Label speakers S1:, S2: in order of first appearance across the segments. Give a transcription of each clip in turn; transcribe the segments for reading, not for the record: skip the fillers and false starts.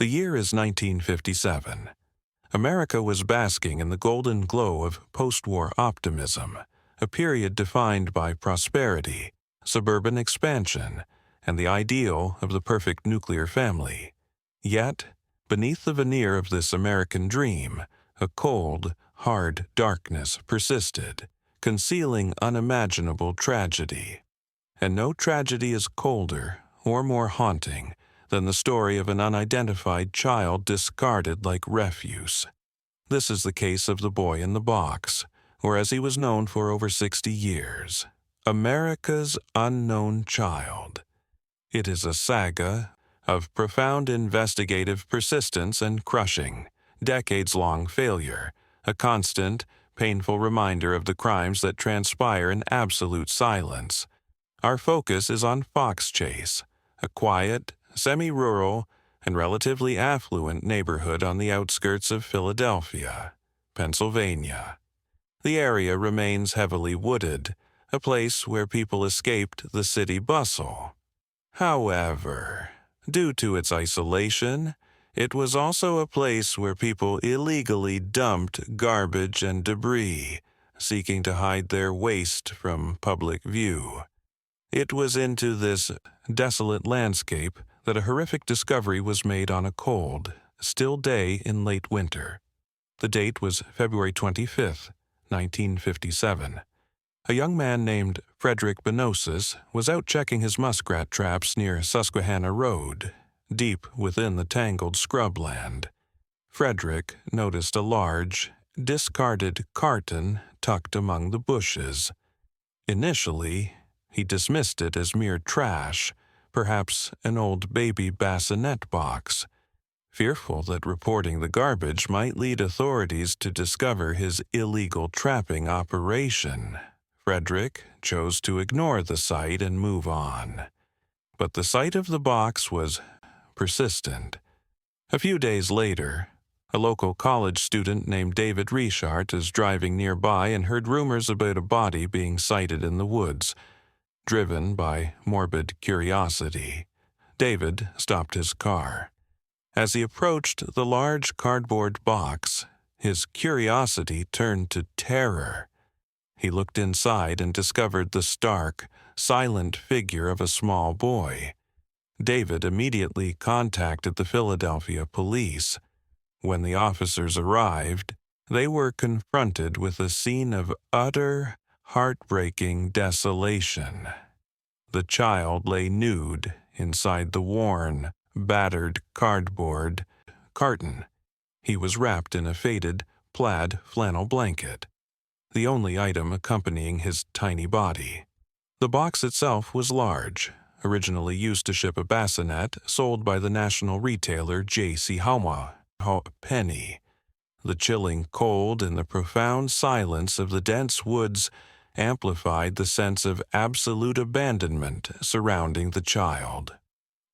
S1: The year is 1957. America was basking in the golden glow of post-war optimism, a period defined by prosperity, suburban expansion, and the ideal of the perfect nuclear family. Yet, beneath the veneer of this American dream, a cold, hard darkness persisted, concealing unimaginable tragedy. And no tragedy is colder or more haunting than the story of an unidentified child discarded like refuse. This is the case of the boy in the box, or as he was known for over 60 years, America's unknown child. It is a saga of profound investigative persistence and crushing, decades-long failure, a constant, painful reminder of the crimes that transpire in absolute silence. Our focus is on Fox Chase, a quiet, semi-rural, and relatively affluent neighborhood on the outskirts of Philadelphia, Pennsylvania. The area remains heavily wooded, a place where people escaped the city bustle. However, due to its isolation, it was also a place where people illegally dumped garbage and debris, seeking to hide their waste from public view. It was into this desolate landscape that a horrific discovery was made on a cold, still day in late winter. The date was February 25th, 1957. A young man named Frederick Benosis was out checking his muskrat traps near Susquehanna Road, deep within the tangled scrubland. Frederick noticed a large, discarded carton tucked among the bushes. Initially, he dismissed it as mere trash, perhaps an old baby bassinet box. Fearful that reporting the garbage might lead authorities to discover his illegal trapping operation, Frederick chose to ignore the sight and move on. But the sight of the box was persistent. A few days later, a local college student named David Richard is driving nearby and heard rumors about a body being sighted in the woods. Driven by morbid curiosity, David stopped his car. As he approached the large cardboard box, his curiosity turned to terror. He looked inside and discovered the stark, silent figure of a small boy. David immediately contacted the Philadelphia police. When the officers arrived, they were confronted with a scene of utter, heartbreaking desolation. The child lay nude inside the worn, battered cardboard carton. He was wrapped in a faded, plaid flannel blanket, the only item accompanying his tiny body. The box itself was large, originally used to ship a bassinet sold by the national retailer J.C. Penny. The chilling cold and the profound silence of the dense woods amplified the sense of absolute abandonment surrounding the child.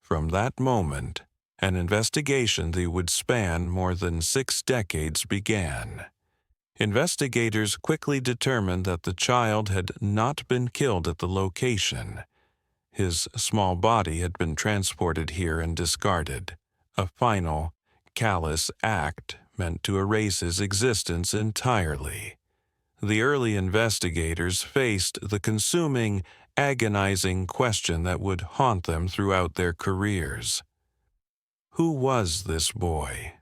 S1: From that moment, an investigation that would span more than 6 decades began. Investigators quickly determined that the child had not been killed at the location. His small body had been transported here and discarded, a final, callous act meant to erase his existence entirely. The early investigators faced the consuming, agonizing question that would haunt them throughout their careers. Who was this boy?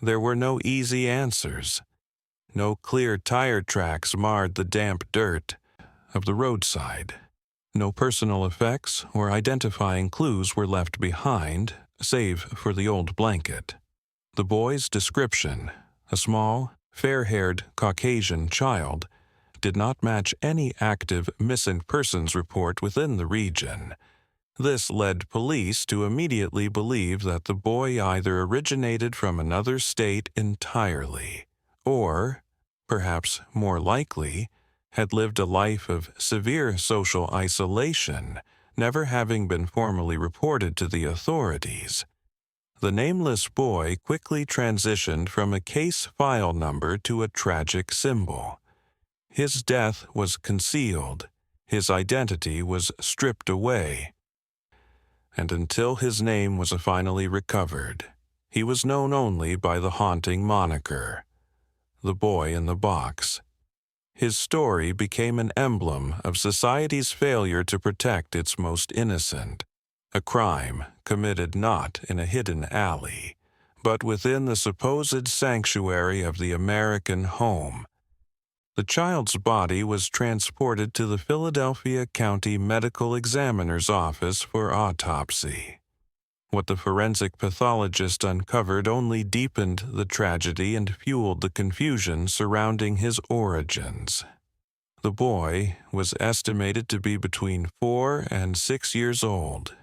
S1: There were no easy answers. No clear tire tracks marred the damp dirt of the roadside. No personal effects or identifying clues were left behind, save for the old blanket. The boy's description, a small, fair-haired Caucasian child, did not match any active missing persons report within the region. This led police to immediately believe that the boy either originated from another state entirely, or, perhaps more likely, had lived a life of severe social isolation, never having been formally reported to the authorities. The nameless boy quickly transitioned from a case file number to a tragic symbol. His death was concealed, his identity was stripped away, and until his name was finally recovered, He was known only by the haunting moniker, the boy in the box. His story became an emblem of society's failure to protect its most innocent, a crime committed not in a hidden alley, but within the supposed sanctuary of the American home. The child's body was transported to the Philadelphia County Medical Examiner's office for autopsy. What the forensic pathologist uncovered only deepened the tragedy and fueled the confusion surrounding his origins. The boy was estimated to be between 4 and 6 years old.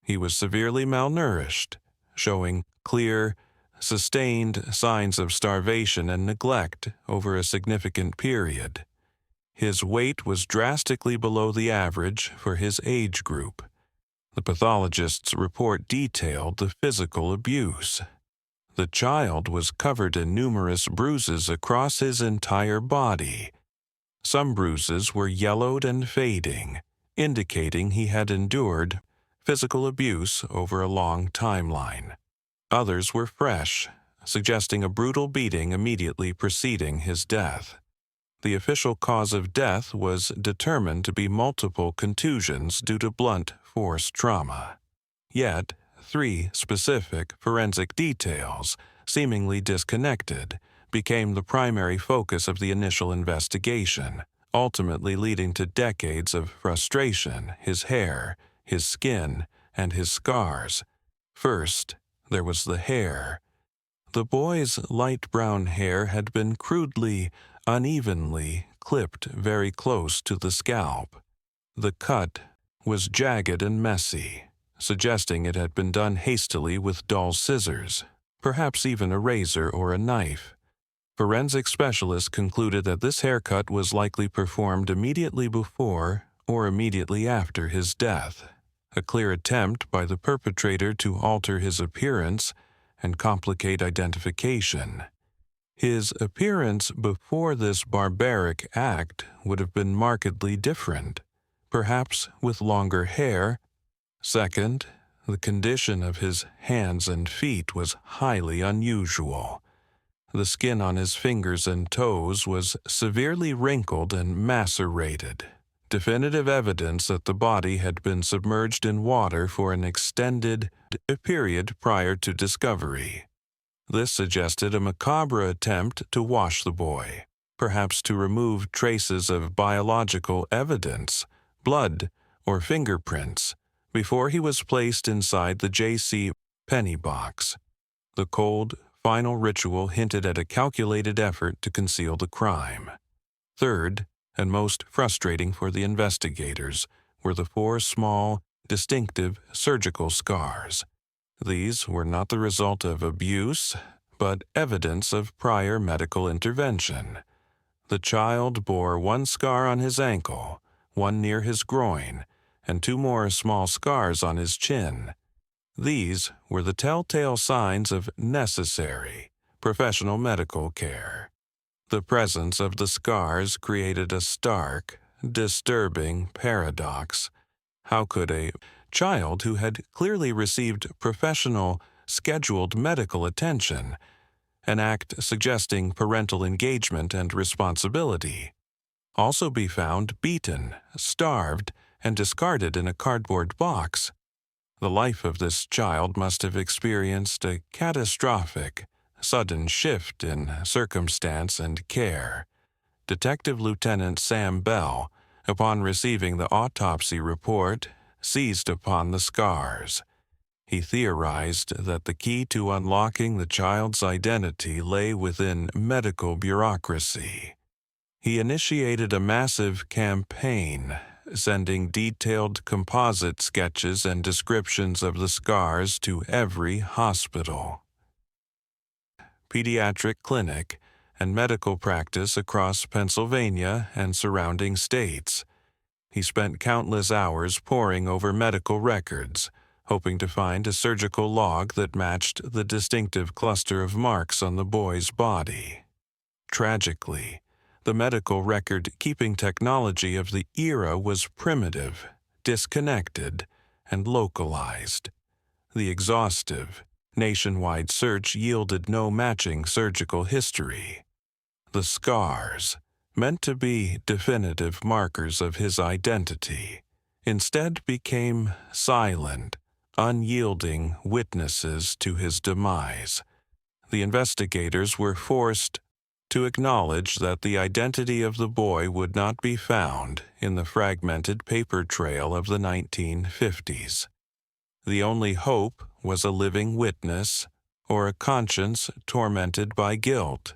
S1: He was severely malnourished, showing clear, sustained signs of starvation and neglect over a significant period. His weight was drastically below the average for his age group. The pathologist's report detailed the physical abuse. The child was covered in numerous bruises across his entire body. Some bruises were yellowed and fading, indicating he had endured physical abuse over a long timeline. Others were fresh, suggesting a brutal beating immediately preceding his death. The official cause of death was determined to be multiple contusions due to blunt force trauma. Yet, 3 specific forensic details, seemingly disconnected, became the primary focus of the initial investigation, ultimately leading to decades of frustration: his hair, his skin, and his scars. First, there was the hair. The boy's light brown hair had been crudely, unevenly clipped very close to the scalp. The cut was jagged and messy, suggesting it had been done hastily with dull scissors, perhaps even a razor or a knife. Forensic specialists concluded that this haircut was likely performed immediately before or immediately after his death, a clear attempt by the perpetrator to alter his appearance and complicate identification. His appearance before this barbaric act would have been markedly different, perhaps with longer hair. Second, the condition of his hands and feet was highly unusual. The skin on his fingers and toes was severely wrinkled and macerated, definitive evidence that the body had been submerged in water for an extended period prior to discovery. This suggested a macabre attempt to wash the boy, perhaps to remove traces of biological evidence, blood, or fingerprints, before he was placed inside the J.C. Penney box. The cold, final ritual hinted at a calculated effort to conceal the crime. Third, and most frustrating for the investigators, were the 4 small, distinctive surgical scars. These were not the result of abuse, but evidence of prior medical intervention. The child bore 1 scar on his ankle, 1 near his groin, and 2 more small scars on his chin. These were the telltale signs of necessary, professional medical care. The presence of the scars created a stark, disturbing paradox. How could a child who had clearly received professional, scheduled medical attention, an act suggesting parental engagement and responsibility, also be found beaten, starved, and discarded in a cardboard box? The life of this child must have experienced a catastrophic, sudden shift in circumstance and care. Detective Lieutenant Sam Bell, upon receiving the autopsy report, seized upon the scars. He theorized that the key to unlocking the child's identity lay within medical bureaucracy. He initiated a massive campaign, sending detailed composite sketches and descriptions of the scars to every hospital, pediatric clinic, and medical practice across Pennsylvania and surrounding states. He spent countless hours poring over medical records, hoping to find a surgical log that matched the distinctive cluster of marks on the boy's body. Tragically, the medical record-keeping technology of the era was primitive, disconnected, and localized. The exhaustive, Nationwide search yielded no matching surgical history. The scars, meant to be definitive markers of his identity, instead became silent, unyielding witnesses to his demise. The investigators were forced to acknowledge that the identity of the boy would not be found in the fragmented paper trail of the 1950s. The only hope was a living witness or a conscience tormented by guilt.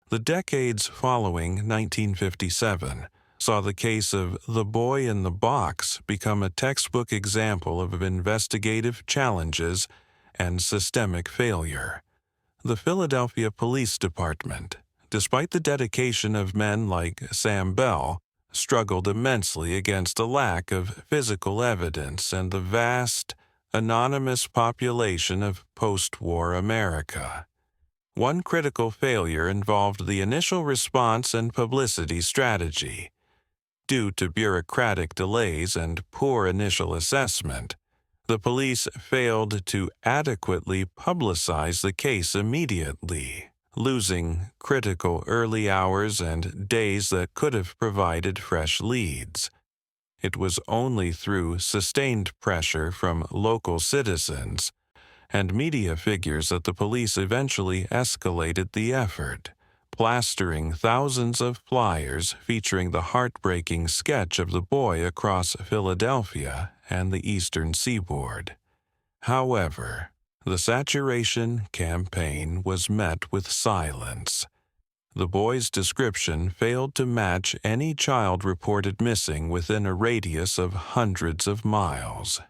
S1: The decades following 1957 saw the case of the boy in the box become a textbook example of investigative challenges and systemic failure. The Philadelphia Police Department, despite the dedication of men like Sam Bell, struggled immensely against a lack of physical evidence and the vast, anonymous population of post-war America. One critical failure involved the initial response and publicity strategy. Due to bureaucratic delays and poor initial assessment, the police failed to adequately publicize the case immediately, losing critical early hours and days that could have provided fresh leads. It was only through sustained pressure from local citizens and media figures that the police eventually escalated the effort, plastering thousands of flyers featuring the heartbreaking sketch of the boy across Philadelphia and the eastern seaboard. However, the saturation campaign was met with silence. The boy's description failed to match any child reported missing within a radius of hundreds of miles.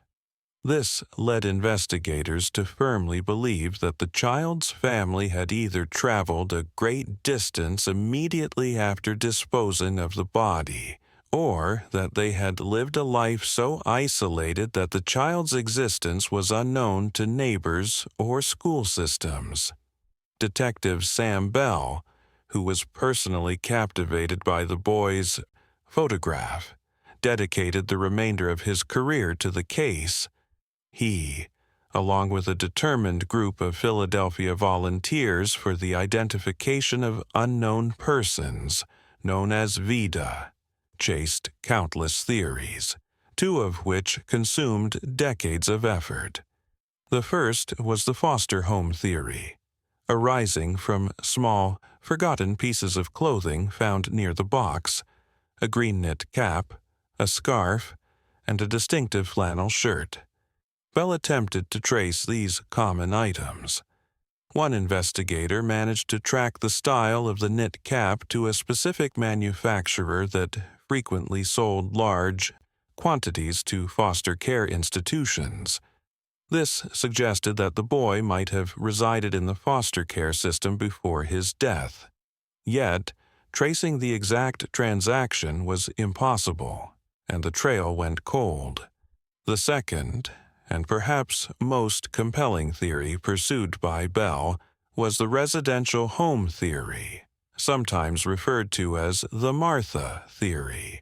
S1: This led investigators to firmly believe that the child's family had either traveled a great distance immediately after disposing of the body, or that they had lived a life so isolated that the child's existence was unknown to neighbors or school systems. Detective Sam Bell, who was personally captivated by the boy's photograph, dedicated the remainder of his career to the case. He, along with a determined group of Philadelphia volunteers for the identification of unknown persons, known as VIDA, chased countless theories, two of which consumed decades of effort. The first was the foster home theory, arising from small, forgotten pieces of clothing found near the box, a green knit cap, a scarf, and a distinctive flannel shirt. Bell attempted to trace these common items. One investigator managed to track the style of the knit cap to a specific manufacturer that frequently sold large quantities to foster care institutions. This suggested that the boy might have resided in the foster care system before his death. Yet, tracing the exact transaction was impossible, and the trail went cold. The second, and perhaps most compelling theory pursued by Bell was the residential home theory, sometimes referred to as the Martha theory.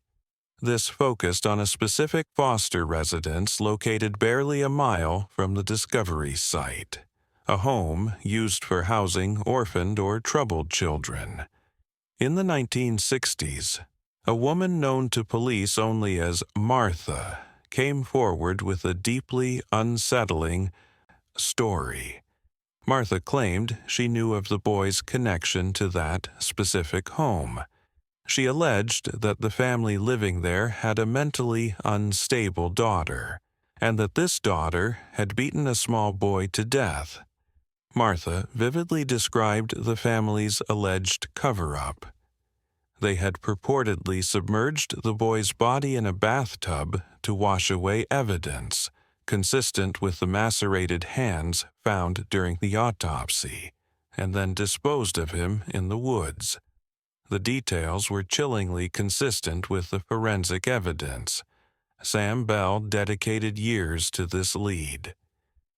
S1: This focused on a specific foster residence located barely a mile from the discovery site, a home used for housing orphaned or troubled children. In the 1960s, a woman known to police only as Martha came forward with a deeply unsettling story. Martha claimed she knew of the boy's connection to that specific home. She alleged that the family living there had a mentally unstable daughter, and that this daughter had beaten a small boy to death. Martha vividly described the family's alleged cover-up. They had purportedly submerged the boy's body in a bathtub to wash away evidence, consistent with the macerated hands found during the autopsy, and then disposed of him in the woods. The details were chillingly consistent with the forensic evidence. Sam Bell dedicated years to this lead.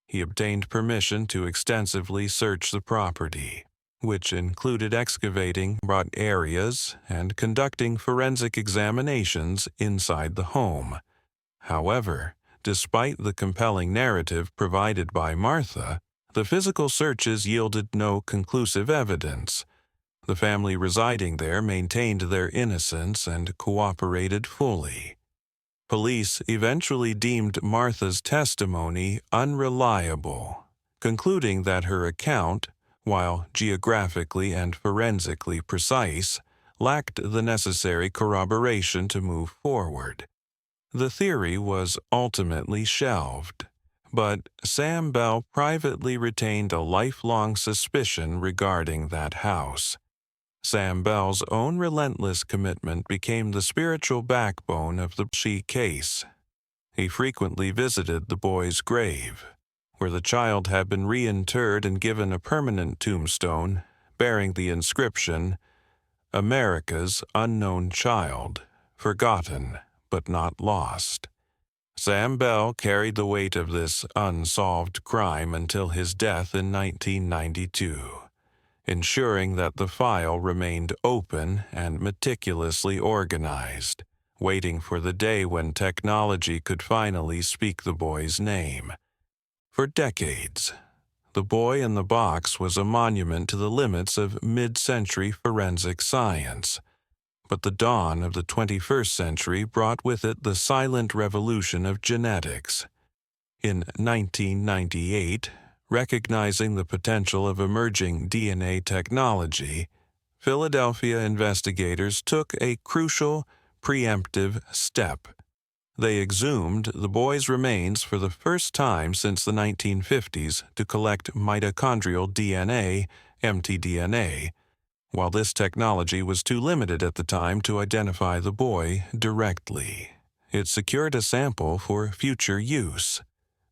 S1: He obtained permission to extensively search the property, which included excavating remote areas and conducting forensic examinations inside the home. However, despite the compelling narrative provided by Martha, The physical searches yielded no conclusive evidence. The family residing there maintained their innocence and cooperated fully. Police eventually deemed Martha's testimony unreliable, concluding that her account, while geographically and forensically precise, lacked the necessary corroboration to move forward. The theory was ultimately shelved, but Sam Bell privately retained a lifelong suspicion regarding that house. Sam Bell's own relentless commitment became the spiritual backbone of the She case. He frequently visited the boy's grave, where the child had been reinterred and given a permanent tombstone bearing the inscription, "America's unknown child, forgotten but not lost." Sam Bell carried the weight of this unsolved crime until his death in 1992. Ensuring that the file remained open and meticulously organized, waiting for the day when technology could finally speak the boy's name. For decades, the boy in the box was a monument to the limits of mid-century forensic science. But the dawn of the 21st century brought with it the silent revolution of genetics. In 1998, recognizing the potential of emerging DNA technology, Philadelphia investigators took a crucial, preemptive step. They exhumed the boy's remains for the first time since the 1950s to collect mitochondrial DNA, mtDNA, while this technology was too limited at the time to identify the boy directly. It secured a sample for future use.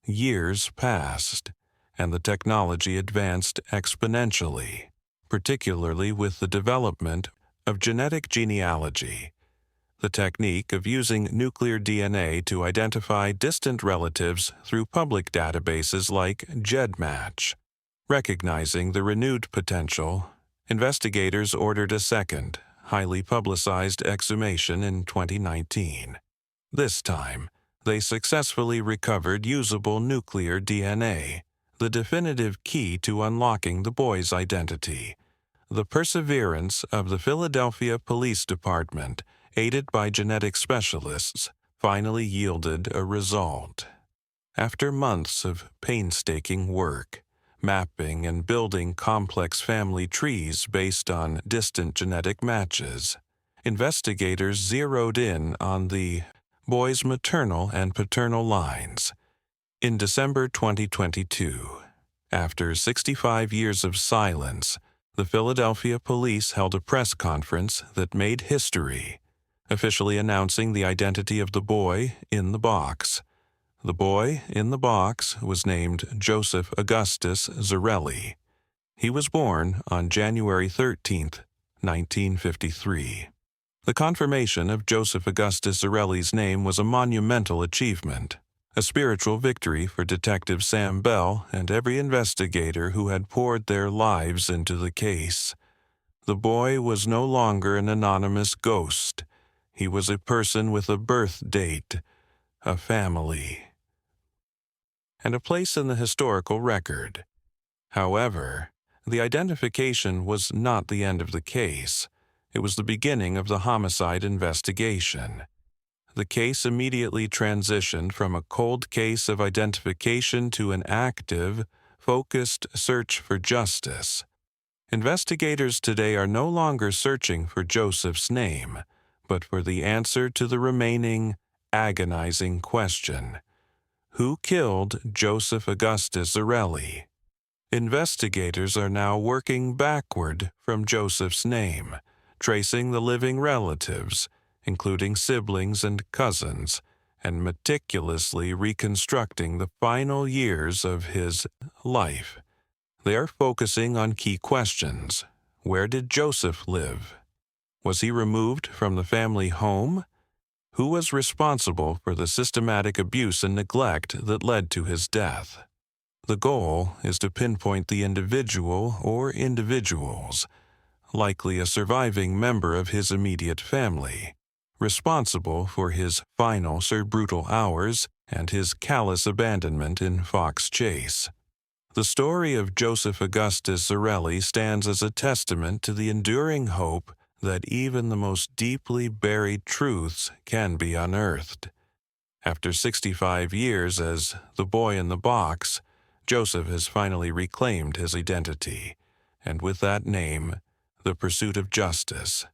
S1: Years passed, and the technology advanced exponentially, particularly with the development of genetic genealogy, the technique of using nuclear DNA to identify distant relatives through public databases like GEDmatch. Recognizing the renewed potential, investigators ordered a second, highly publicized exhumation in 2019. This time, they successfully recovered usable nuclear DNA, the definitive key to unlocking the boy's identity. The perseverance of the Philadelphia Police Department, aided by genetic specialists, finally yielded a result. After months of painstaking work, mapping and building complex family trees based on distant genetic matches, investigators zeroed in on the boy's maternal and paternal lines. In December 2022, after 65 years of silence, the Philadelphia police held a press conference that made history, officially announcing the identity of the boy in the box. The boy in the box was named Joseph Augustus Zarelli. He was born on January 13, 1953. The confirmation of Joseph Augustus Zarelli's name was a monumental achievement, a spiritual victory for Detective Sam Bell and every investigator who had poured their lives into the case. The boy was no longer an anonymous ghost. He was a person with a birth date, a family, and a place in the historical record. However, the identification was not the end of the case. It was the beginning of the homicide investigation. The case immediately transitioned from a cold case of identification to an active, focused search for justice. Investigators today are no longer searching for Joseph's name, but for the answer to the remaining, agonizing question: who killed Joseph Augustus Zarelli? Investigators are now working backward from Joseph's name, tracing the living relatives, including siblings and cousins, and meticulously reconstructing the final years of his life. They are focusing on key questions. Where did Joseph live? Was he removed from the family home? Who was responsible for the systematic abuse and neglect that led to his death? The goal is to pinpoint the individual or individuals, likely a surviving member of his immediate family, responsible for his final brutal hours and his callous abandonment in Fox Chase. The story of Joseph Augustus Zarelli stands as a testament to the enduring hope that even the most deeply buried truths can be unearthed. After 65 years as the boy in the box, Joseph has finally reclaimed his identity, and with that name, the pursuit of justice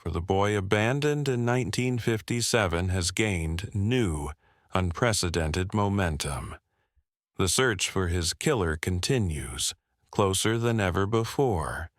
S1: for the boy abandoned in 1957 has gained new, unprecedented momentum. The search for his killer continues, closer than ever before.